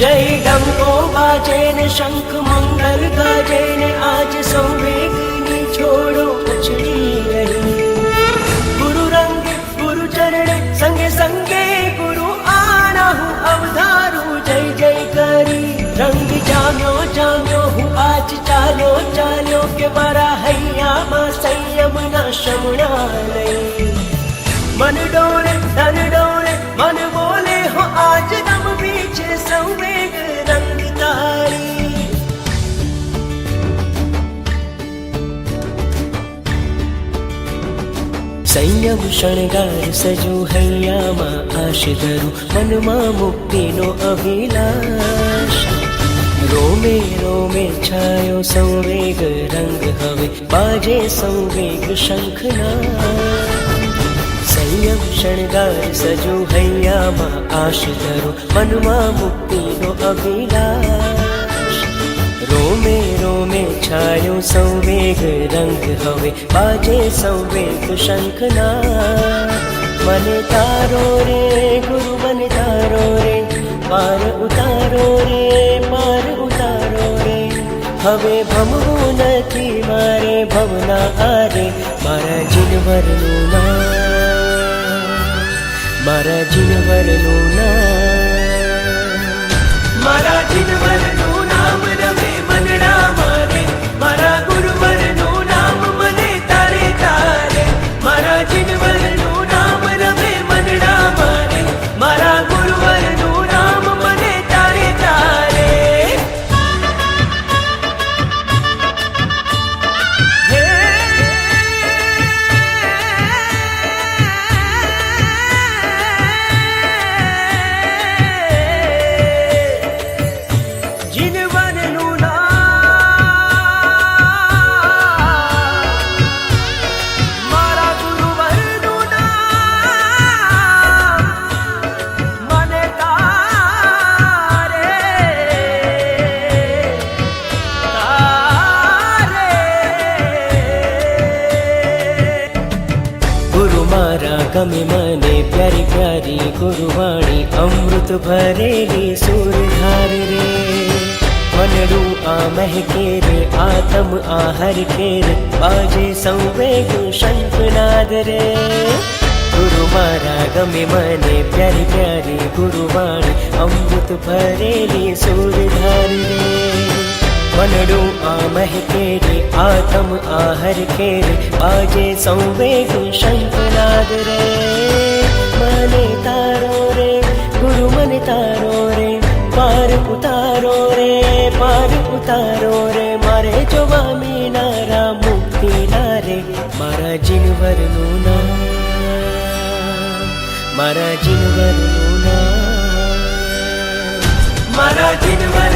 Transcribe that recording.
जय डंको बाजे ने शंख मंगल गाजे ने आज संवेदनी छोड़ो उछड़ी रही। गुरु रंग गुरु चरण संगे संगे गुरु आना हूँ अवधारू जय जय करी। रंग जाम्यो जाम्यो हूँ आज चालो चालो के मारा हैया मां संयम ना शमणा लई। मन डोले तन डोले मन बोले हो आज दम पीछे संवेग रंग तारी। संयम शणगार सजू हैया मां आश धरू मन मां मुक्ति नो अभिलाष। रोमे रोमे छायो संवेग रंग हवे बाजे संवेग शंखना। संयम शणगार सजू हैया मां आश धरो मन मां मुक्ति नो अभिलाष। रोमे रोमे छायो संवेग रंग हवे बाजे संवेग शंखना। मन तारो रे गुरु मन तारो रे पार उतारो रे पार उतारो रे। हवे भमવું નથી મારે ભવના આરે મારા જીનવરનું નામ મારા જીનવરનું નામ મારા જીનવરનું નામ રમે મનડા મારે મારા ગુરુવરનું નામ મને તારે તારે। મારા જીનવરનું નામ રમે મનડા મારે મારા ગુરુવરનું નામ મને તારે તારે। गमे मने प्यारी प्यारी गुरुवाणी अमृत भरेली सुरधार रे। मनडू आ महके रे आत्म आहर के रे बाजे संवेग शंखनाद रे। गुरु मारा गमे मने प्यारी प्यारी गुरुवाणी अमृत भरेली सुरधार रे। मनडू आ महके रे आत्म आहर के रे बाजे संवेग शंखनाद रे। मने तारो रे गुरु मन तारो रे पार उतारो रे पार उतारो रे। मारे जोवा मीनारा मुक्ति नारे मारा जीनवरનું નામ मारा जीनवरનું નામ मारा जीनवर